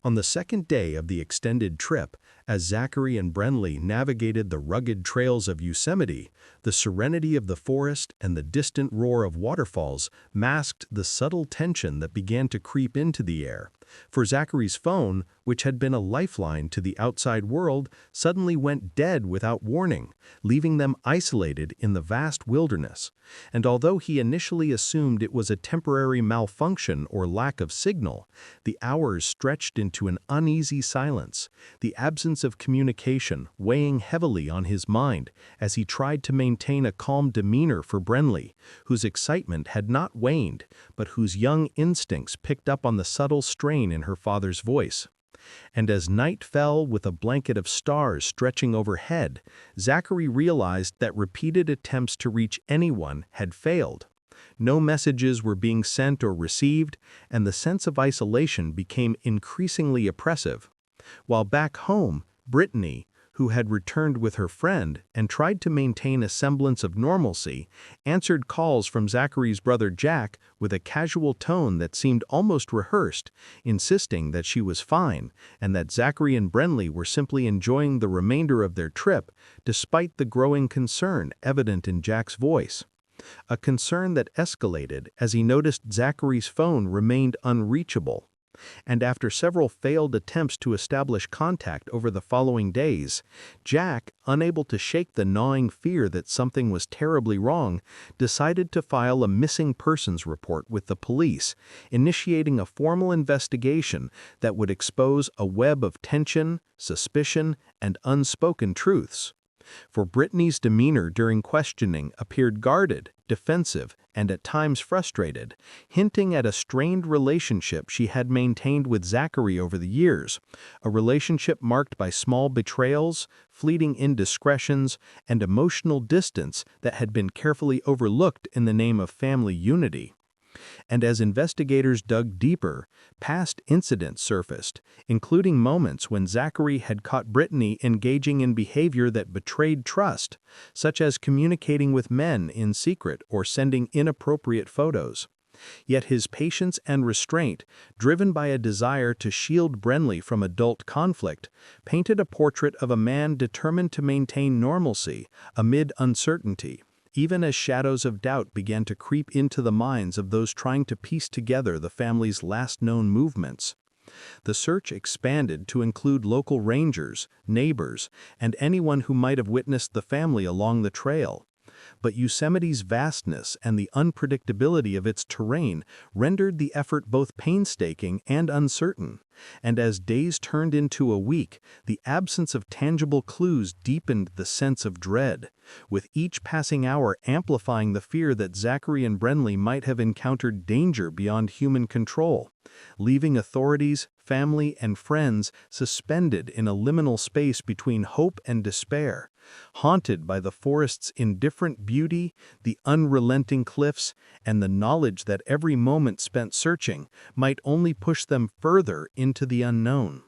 On the second day of the extended trip, as Zachary and Brenly navigated the rugged trails of Yosemite, the serenity of the forest and the distant roar of waterfalls masked the subtle tension that began to creep into the air. For Zachary's phone, which had been a lifeline to the outside world, suddenly went dead without warning, leaving them isolated in the vast wilderness. And although he initially assumed it was a temporary malfunction or lack of signal, the hours stretched into an uneasy silence, the absence of communication weighing heavily on his mind as he tried to maintain a calm demeanor for Brenly, whose excitement had not waned, but whose young instincts picked up on the subtle strain in her father's voice. And as night fell with a blanket of stars stretching overhead, Zachary realized that repeated attempts to reach anyone had failed. No messages were being sent or received, and the sense of isolation became increasingly oppressive. While back home, Brittany, who had returned with her friend and tried to maintain a semblance of normalcy, answered calls from Zachary's brother Jack with a casual tone that seemed almost rehearsed, insisting that she was fine and that Zachary and Brenly were simply enjoying the remainder of their trip, despite the growing concern evident in Jack's voice. A concern that escalated as he noticed Zachary's phone remained unreachable. And after several failed attempts to establish contact over the following days, Jack, unable to shake the gnawing fear that something was terribly wrong, decided to file a missing persons report with the police, initiating a formal investigation that would expose a web of tension, suspicion, and unspoken truths. For Brittany's demeanor during questioning appeared guarded, defensive, and at times frustrated, hinting at a strained relationship she had maintained with Zachary over the years, a relationship marked by small betrayals, fleeting indiscretions, and emotional distance that had been carefully overlooked in the name of family unity. And as investigators dug deeper, past incidents surfaced, including moments when Zachary had caught Brittany engaging in behavior that betrayed trust, such as communicating with men in secret or sending inappropriate photos. Yet his patience and restraint, driven by a desire to shield Brenly from adult conflict, painted a portrait of a man determined to maintain normalcy amid uncertainty, even as shadows of doubt began to creep into the minds of those trying to piece together the family's last known movements. The search expanded to include local rangers, neighbors, and anyone who might have witnessed the family along the trail. But Yosemite's vastness and the unpredictability of its terrain rendered the effort both painstaking and uncertain. And as days turned into a week, the absence of tangible clues deepened the sense of dread, with each passing hour amplifying the fear that Zachary and Brenly might have encountered danger beyond human control, leaving authorities, family, and friends suspended in a liminal space between hope and despair, haunted by the forest's indifferent beauty, the unrelenting cliffs, and the knowledge that every moment spent searching might only push them further into the unknown.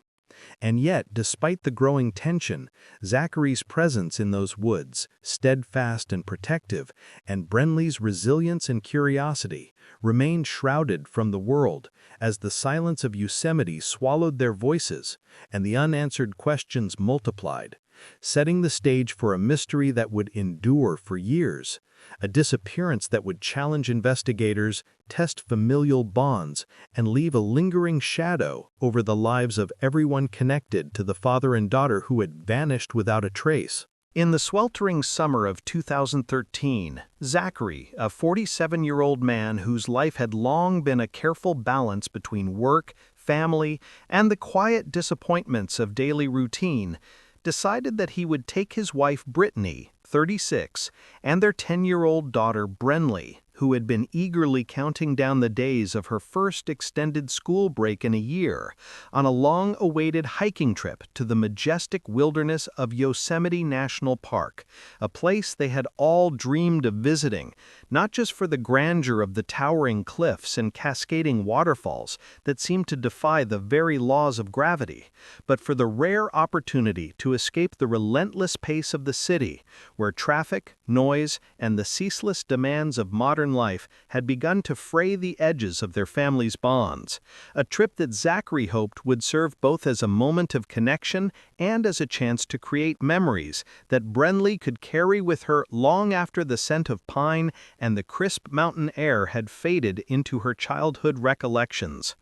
And yet, despite the growing tension, Zachary's presence in those woods, steadfast and protective, and Brenly's resilience and curiosity, remained shrouded from the world as the silence of Yosemite swallowed their voices and the unanswered questions multiplied, setting the stage for a mystery that would endure for years, a disappearance that would challenge investigators, test familial bonds, and leave a lingering shadow over the lives of everyone connected to the father and daughter who had vanished without a trace. In the sweltering summer of 2013, Zachary, a 47-year-old man whose life had long been a careful balance between work, family, and the quiet disappointments of daily routine, decided that he would take his wife Brittany, 36, and their 10-year-old daughter Brenly, who had been eagerly counting down the days of her first extended school break in a year, on a long-awaited hiking trip to the majestic wilderness of Yosemite National Park, a place they had all dreamed of visiting, not just for the grandeur of the towering cliffs and cascading waterfalls that seemed to defy the very laws of gravity, but for the rare opportunity to escape the relentless pace of the city, where traffic, noise, and the ceaseless demands of modern modern life had begun to fray the edges of their family's bonds, a trip that Zachary hoped would serve both as a moment of connection and as a chance to create memories that Brenly could carry with her long after the scent of pine and the crisp mountain air had faded into her childhood recollections.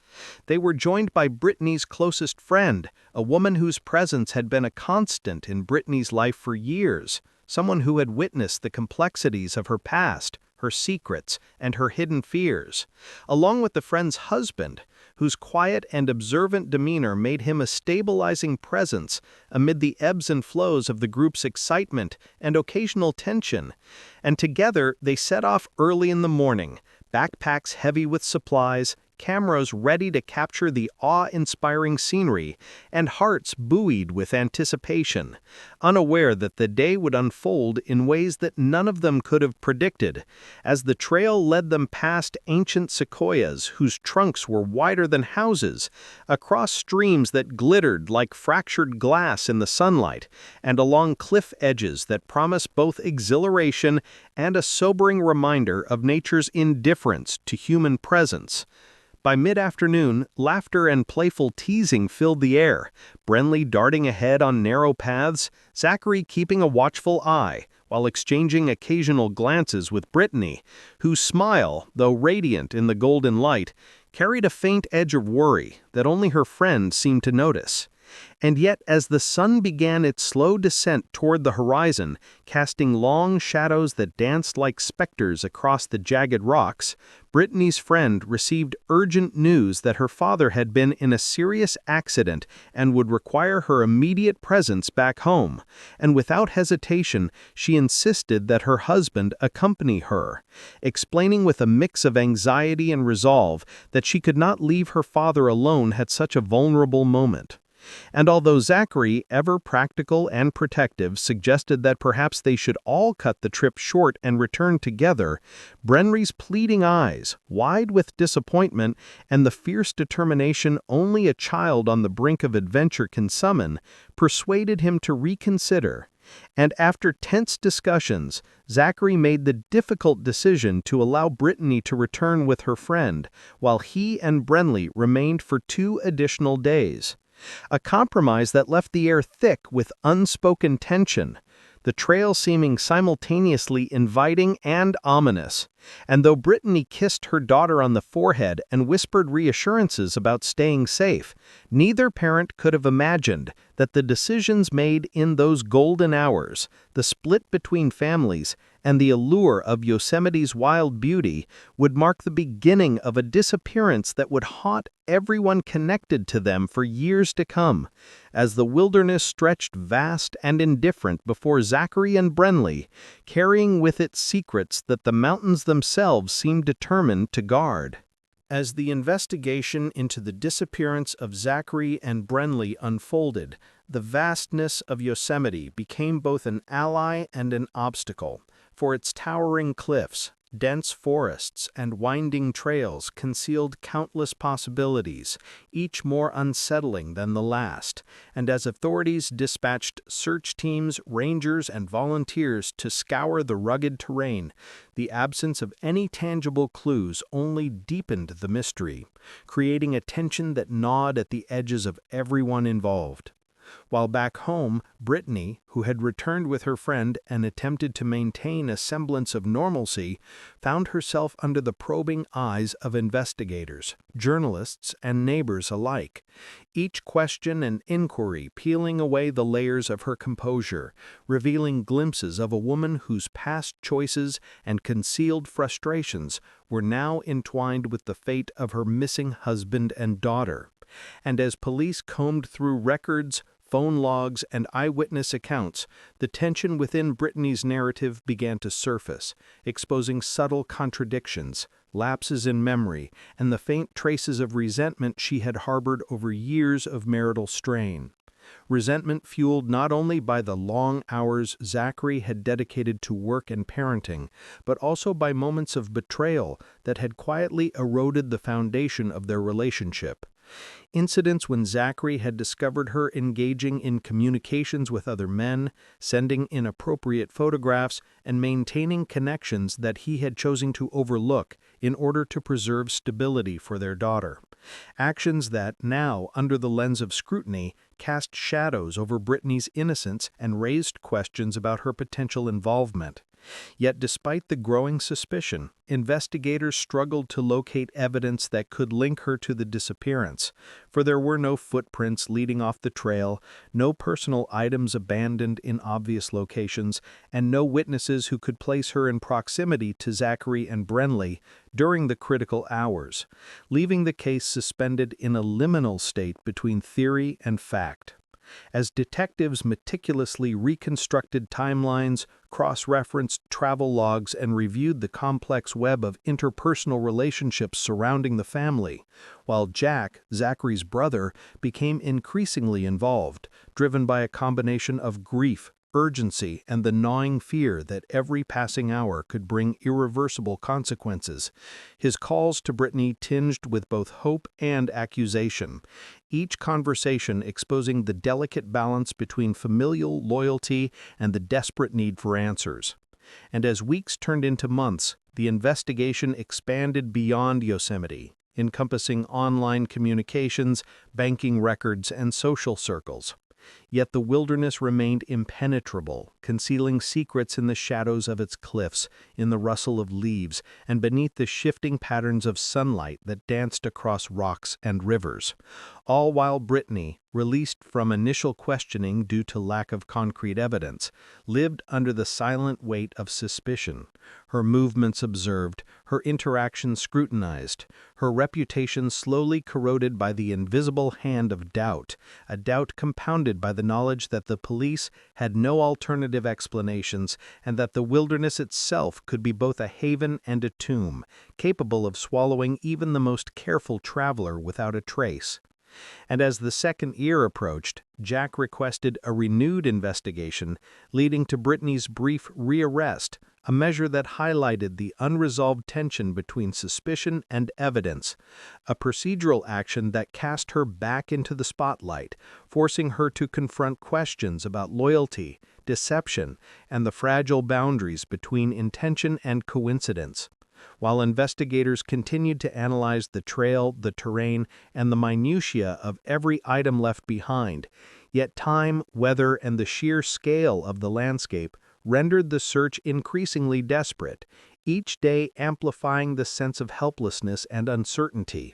They were joined by Brittany's closest friend, a woman whose presence had been a constant in Brittany's life for years, someone who had witnessed the complexities of her past, her secrets, and her hidden fears, along with the friend's husband, whose quiet and observant demeanor made him a stabilizing presence amid the ebbs and flows of the group's excitement and occasional tension. And together they set off early in the morning, backpacks heavy with supplies, cameras ready to capture the awe-inspiring scenery, and hearts buoyed with anticipation, unaware that the day would unfold in ways that none of them could have predicted, as the trail led them past ancient sequoias whose trunks were wider than houses, across streams that glittered like fractured glass in the sunlight, and along cliff edges that promised both exhilaration and a sobering reminder of nature's indifference to human presence. By mid-afternoon, laughter and playful teasing filled the air, Brenly darting ahead on narrow paths, Zachary keeping a watchful eye, while exchanging occasional glances with Brittany, whose smile, though radiant in the golden light, carried a faint edge of worry that only her friend seemed to notice. And yet, as the sun began its slow descent toward the horizon, casting long shadows that danced like specters across the jagged rocks, Brittany's friend received urgent news that her father had been in a serious accident and would require her immediate presence back home, and without hesitation, she insisted that her husband accompany her, explaining with a mix of anxiety and resolve that she could not leave her father alone at such a vulnerable moment. And although Zachary, ever practical and protective, suggested that perhaps they should all cut the trip short and return together, Brenry's pleading eyes, wide with disappointment and the fierce determination only a child on the brink of adventure can summon, persuaded him to reconsider. And after tense discussions, Zachary made the difficult decision to allow Brittany to return with her friend, while he and Brenly remained for 2 additional days. A compromise that left the air thick with unspoken tension, the trail seeming simultaneously inviting and ominous. And though Brittany kissed her daughter on the forehead and whispered reassurances about staying safe, neither parent could have imagined that the decisions made in those golden hours, the split between families, and the allure of Yosemite's wild beauty would mark the beginning of a disappearance that would haunt everyone connected to them for years to come, as the wilderness stretched vast and indifferent before Zachary and Brenly, carrying with it secrets that the mountains themselves seemed determined to guard. As the investigation into the disappearance of Zachary and Brenly unfolded, the vastness of Yosemite became both an ally and an obstacle, for its towering cliffs, dense forests, and winding trails concealed countless possibilities, each more unsettling than the last, and as authorities dispatched search teams, rangers, and volunteers to scour the rugged terrain, the absence of any tangible clues only deepened the mystery, creating a tension that gnawed at the edges of everyone involved. While back home, Brittany, who had returned with her friend and attempted to maintain a semblance of normalcy, found herself under the probing eyes of investigators, journalists, and neighbors alike, each question and inquiry peeling away the layers of her composure, revealing glimpses of a woman whose past choices and concealed frustrations were now entwined with the fate of her missing husband and daughter. And as police combed through records, phone logs, and eyewitness accounts, the tension within Brittany's narrative began to surface, exposing subtle contradictions, lapses in memory, and the faint traces of resentment she had harbored over years of marital strain. Resentment fueled not only by the long hours Zachary had dedicated to work and parenting, but also by moments of betrayal that had quietly eroded the foundation of their relationship. Incidents when Zachary had discovered her engaging in communications with other men, sending inappropriate photographs, and maintaining connections that he had chosen to overlook in order to preserve stability for their daughter. Actions that, now, under the lens of scrutiny, cast shadows over Brittany's innocence and raised questions about her potential involvement. Yet despite the growing suspicion, investigators struggled to locate evidence that could link her to the disappearance, for there were no footprints leading off the trail, no personal items abandoned in obvious locations, and no witnesses who could place her in proximity to Zachary and Brenly during the critical hours, leaving the case suspended in a liminal state between theory and fact. As detectives meticulously reconstructed timelines, cross-referenced travel logs, and reviewed the complex web of interpersonal relationships surrounding the family, while Jack, Zachary's brother, became increasingly involved, driven by a combination of grief, urgency, and the gnawing fear that every passing hour could bring irreversible consequences. His calls to Brittany tinged with both hope and accusation, each conversation exposing the delicate balance between familial loyalty and the desperate need for answers. And as weeks turned into months, the investigation expanded beyond Yosemite, encompassing online communications, banking records, and social circles. Yet the wilderness remained impenetrable, concealing secrets in the shadows of its cliffs, in the rustle of leaves, and beneath the shifting patterns of sunlight that danced across rocks and rivers. All while Brittany, released from initial questioning due to lack of concrete evidence, lived under the silent weight of suspicion, her movements observed, her interactions scrutinized, her reputation slowly corroded by the invisible hand of doubt, a doubt compounded by the knowledge that the police had no alternative explanations and that the wilderness itself could be both a haven and a tomb, capable of swallowing even the most careful traveler without a trace. And as the second year approached, Jack requested a renewed investigation, leading to Brittany's brief rearrest, a measure that highlighted the unresolved tension between suspicion and evidence, a procedural action that cast her back into the spotlight, forcing her to confront questions about loyalty, deception, and the fragile boundaries between intention and coincidence. While investigators continued to analyze the trail, the terrain, and the minutiae of every item left behind, yet time, weather, and the sheer scale of the landscape rendered the search increasingly desperate, each day amplifying the sense of helplessness and uncertainty.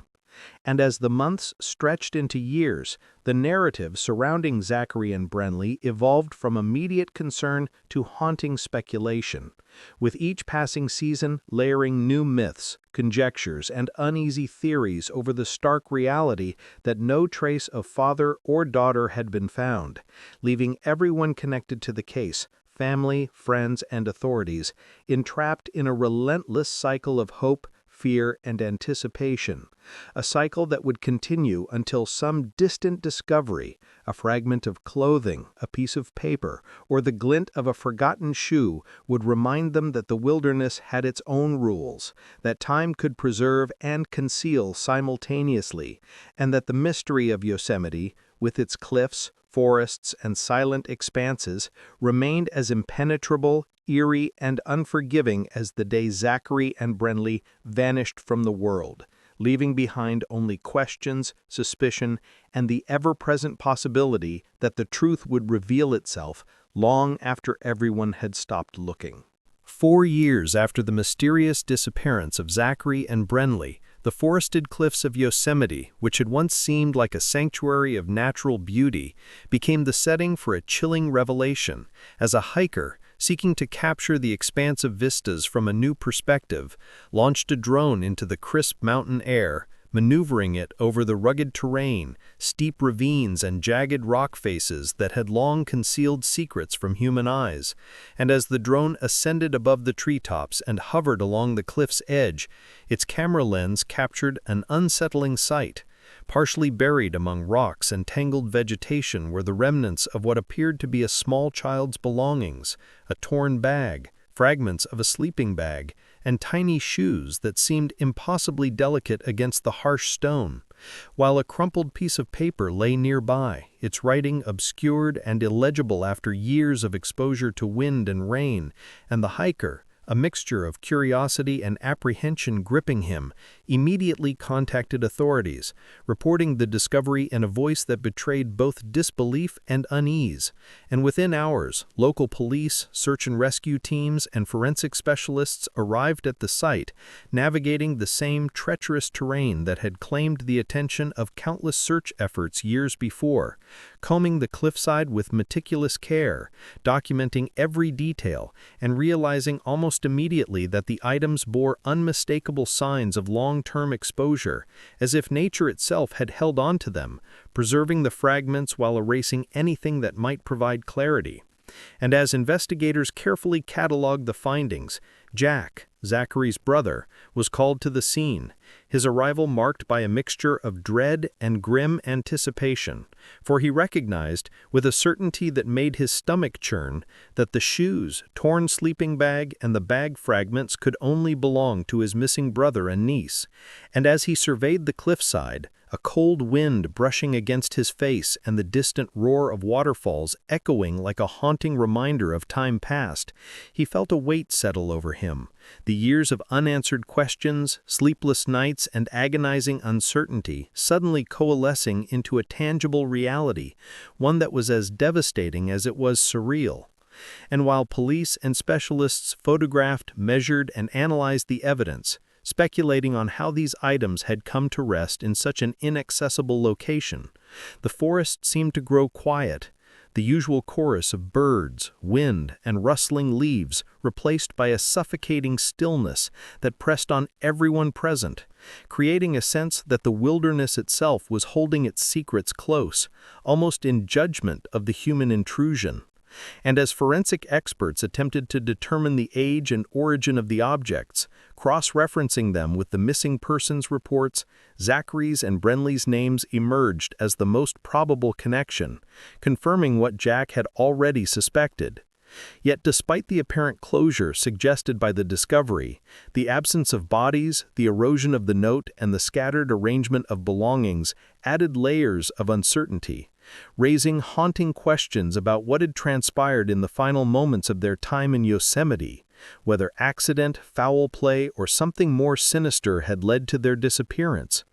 And as the months stretched into years, the narrative surrounding Zachary and Brenly evolved from immediate concern to haunting speculation, with each passing season layering new myths, conjectures, and uneasy theories over the stark reality that no trace of father or daughter had been found, leaving everyone connected to the case, family, friends, and authorities, entrapped in a relentless cycle of hope, fear, and anticipation, a cycle that would continue until some distant discovery, a fragment of clothing, a piece of paper, or the glint of a forgotten shoe would remind them that the wilderness had its own rules, that time could preserve and conceal simultaneously, and that the mystery of Yosemite, with its cliffs, forests, and silent expanses, remained as impenetrable, eerie, and unforgiving as the day Zachary and Brenly vanished from the world, leaving behind only questions, suspicion, and the ever-present possibility that the truth would reveal itself long after everyone had stopped looking. 4 years after the mysterious disappearance of Zachary and Brenly, the forested cliffs of Yosemite, which had once seemed like a sanctuary of natural beauty, became the setting for a chilling revelation, as a hiker, seeking to capture the expansive vistas from a new perspective, launched a drone into the crisp mountain air, maneuvering it over the rugged terrain, steep ravines, and jagged rock faces that had long concealed secrets from human eyes. And as the drone ascended above the treetops and hovered along the cliff's edge, its camera lens captured an unsettling sight. Partially buried among rocks and tangled vegetation were the remnants of what appeared to be a small child's belongings, a torn bag, fragments of a sleeping bag, and tiny shoes that seemed impossibly delicate against the harsh stone. while a crumpled piece of paper lay nearby, its writing obscured and illegible after years of exposure to wind and rain, and the hiker, a mixture of curiosity and apprehension gripping him, immediately contacted authorities, reporting the discovery in a voice that betrayed both disbelief and unease. And within hours, local police, search and rescue teams, and forensic specialists arrived at the site, navigating the same treacherous terrain that had claimed the attention of countless search efforts years before, combing the cliffside with meticulous care, documenting every detail, and realizing almost immediately that the items bore unmistakable signs of long-term exposure, as if nature itself had held on to them, preserving the fragments while erasing anything that might provide clarity. And as investigators carefully cataloged the findings, Jack, Zachary's brother, was called to the scene, his arrival marked by a mixture of dread and grim anticipation, for he recognized, with a certainty that made his stomach churn, that the shoes, torn sleeping bag, and the bag fragments could only belong to his missing brother and niece. And as he surveyed the cliffside, a cold wind brushing against his face and the distant roar of waterfalls echoing like a haunting reminder of time past, he felt a weight settle over him. The years of unanswered questions, sleepless nights, and agonizing uncertainty suddenly coalescing into a tangible reality, one that was as devastating as it was surreal. And while police and specialists photographed, measured, and analyzed the evidence, speculating on how these items had come to rest in such an inaccessible location, the forest seemed to grow quiet, the usual chorus of birds, wind, and rustling leaves replaced by a suffocating stillness that pressed on everyone present, creating a sense that the wilderness itself was holding its secrets close, almost in judgment of the human intrusion. And as forensic experts attempted to determine the age and origin of the objects, cross-referencing them with the missing persons reports, Zachary's and Brenly's names emerged as the most probable connection, confirming what Jack had already suspected. Yet despite the apparent closure suggested by the discovery, the absence of bodies, the erosion of the note, and the scattered arrangement of belongings added layers of uncertainty, raising haunting questions about what had transpired in the final moments of their time in Yosemite, whether accident, foul play, or something more sinister had led to their disappearance.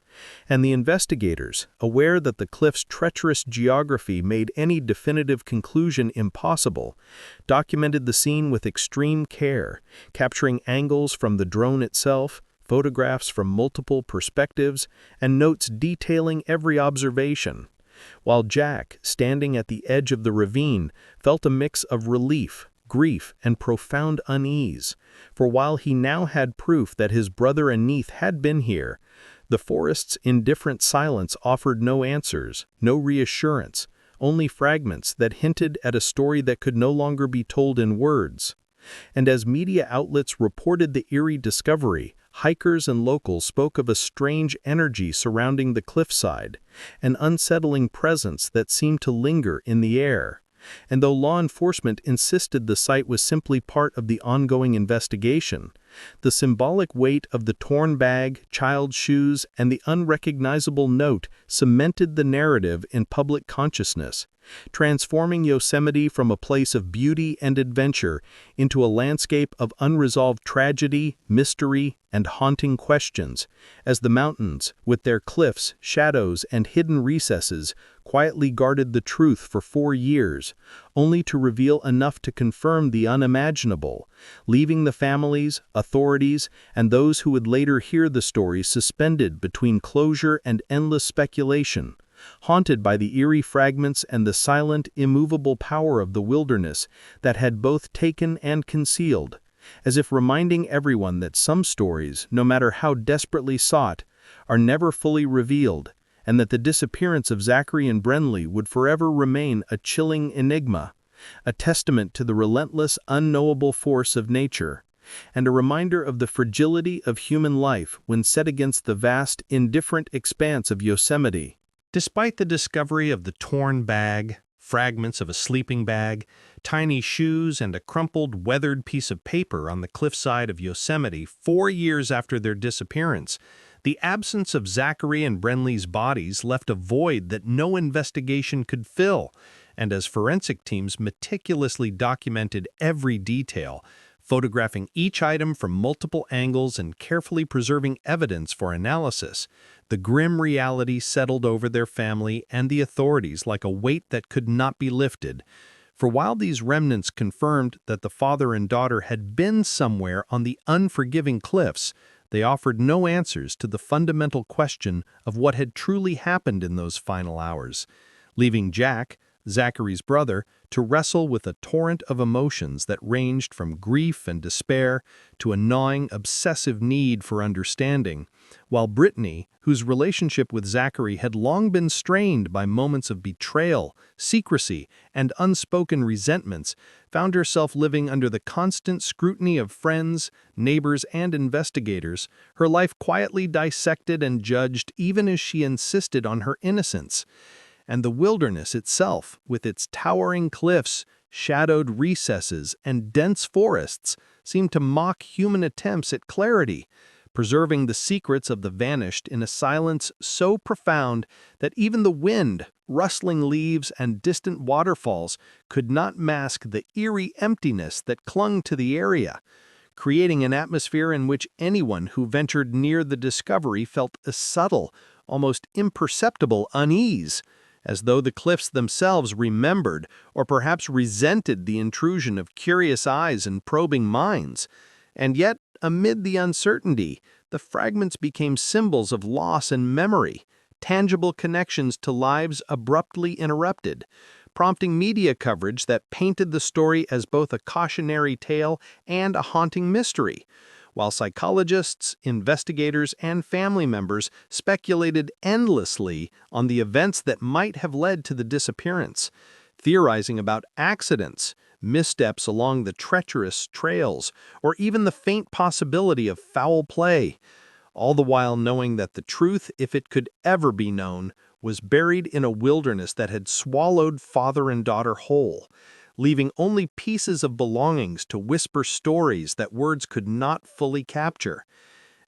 And the investigators, aware that the cliff's treacherous geography made any definitive conclusion impossible, documented the scene with extreme care, capturing angles from the drone itself, photographs from multiple perspectives, and notes detailing every observation. While Jack, standing at the edge of the ravine, felt a mix of relief, grief, and profound unease, for while he now had proof that his brother and niece had been here, the forest's indifferent silence offered no answers, no reassurance, only fragments that hinted at a story that could no longer be told in words. And as media outlets reported the eerie discovery, hikers and locals spoke of a strange energy surrounding the cliffside, an unsettling presence that seemed to linger in the air. And though law enforcement insisted the site was simply part of the ongoing investigation, the symbolic weight of the torn bag, child's shoes, and the unrecognizable note cemented the narrative in public consciousness, transforming Yosemite from a place of beauty and adventure into a landscape of unresolved tragedy, mystery, and haunting questions, as the mountains, with their cliffs, shadows, and hidden recesses, quietly guarded the truth for 4 years, only to reveal enough to confirm the unimaginable, leaving the families, authorities, and those who would later hear the story suspended between closure and endless speculation, haunted by the eerie fragments and the silent, immovable power of the wilderness that had both taken and concealed, as if reminding everyone that some stories, no matter how desperately sought, are never fully revealed, and that the disappearance of Zachary and Brenly would forever remain a chilling enigma, a testament to the relentless, unknowable force of nature, and a reminder of the fragility of human life when set against the vast, indifferent expanse of Yosemite. Despite the discovery of the torn bag, fragments of a sleeping bag, tiny shoes, and a crumpled, weathered piece of paper on the cliffside of Yosemite 4 years after their disappearance, The absence of Zachary and Brenly's bodies left a void that no investigation could fill, and as forensic teams meticulously documented every detail, photographing each item from multiple angles and carefully preserving evidence for analysis, the grim reality settled over their family and the authorities like a weight that could not be lifted. For while these remnants confirmed that the father and daughter had been somewhere on the unforgiving cliffs, they offered no answers to the fundamental question of what had truly happened in those final hours, leaving Jack, Zachary's brother, to wrestle with a torrent of emotions that ranged from grief and despair to a gnawing, obsessive need for understanding, while Brittany, whose relationship with Zachary had long been strained by moments of betrayal, secrecy, and unspoken resentments, found herself living under the constant scrutiny of friends, neighbors, and investigators, her life quietly dissected and judged even as she insisted on her innocence. And the wilderness itself, with its towering cliffs, shadowed recesses, and dense forests, seemed to mock human attempts at clarity, preserving the secrets of the vanished in a silence so profound that even the wind, rustling leaves, and distant waterfalls could not mask the eerie emptiness that clung to the area, creating an atmosphere in which anyone who ventured near the discovery felt a subtle, almost imperceptible unease, as though the cliffs themselves remembered or perhaps resented the intrusion of curious eyes and probing minds. And yet, amid the uncertainty, the fragments became symbols of loss and memory, tangible connections to lives abruptly interrupted, prompting media coverage that painted the story as both a cautionary tale and a haunting mystery, while psychologists, investigators, and family members speculated endlessly on the events that might have led to the disappearance, theorizing about accidents, missteps along the treacherous trails, or even the faint possibility of foul play, all the while knowing that the truth, if it could ever be known, was buried in a wilderness that had swallowed father and daughter whole, leaving only pieces of belongings to whisper stories that words could not fully capture.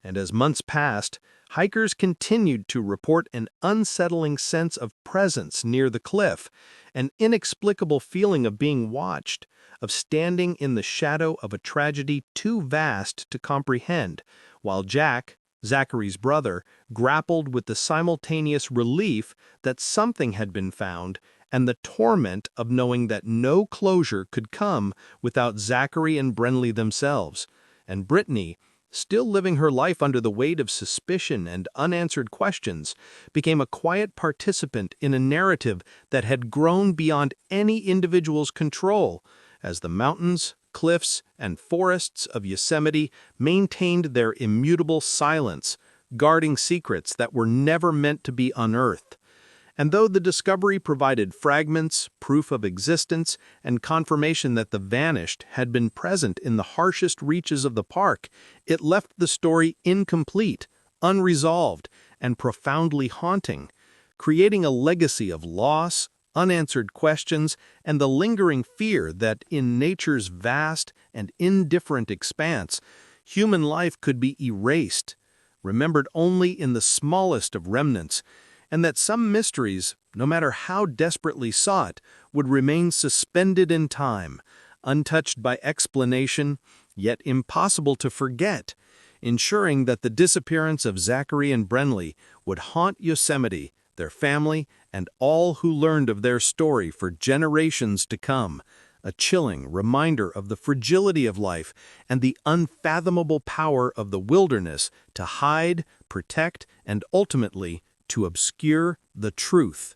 And as months passed, hikers continued to report an unsettling sense of presence near the cliff, an inexplicable feeling of being watched, of standing in the shadow of a tragedy too vast to comprehend, while Jack, Zachary's brother, grappled with the simultaneous relief that something had been found and the torment of knowing that no closure could come without Zachary and Brenly themselves, and Brittany, still living her life under the weight of suspicion and unanswered questions, became a quiet participant in a narrative that had grown beyond any individual's control, as the mountains, cliffs, and forests of Yosemite maintained their immutable silence, guarding secrets that were never meant to be unearthed. And though the discovery provided fragments, proof of existence, and confirmation that the vanished had been present in the harshest reaches of the park, it left the story incomplete, unresolved, and profoundly haunting, creating a legacy of loss, unanswered questions, and the lingering fear that in nature's vast and indifferent expanse, human life could be erased, remembered only in the smallest of remnants, and that some mysteries, no matter how desperately sought, would remain suspended in time, untouched by explanation, yet impossible to forget, ensuring that the disappearance of Zachary and Brenly would haunt Yosemite, their family, and all who learned of their story for generations to come, a chilling reminder of the fragility of life and the unfathomable power of the wilderness to hide, protect, and ultimately to obscure the truth.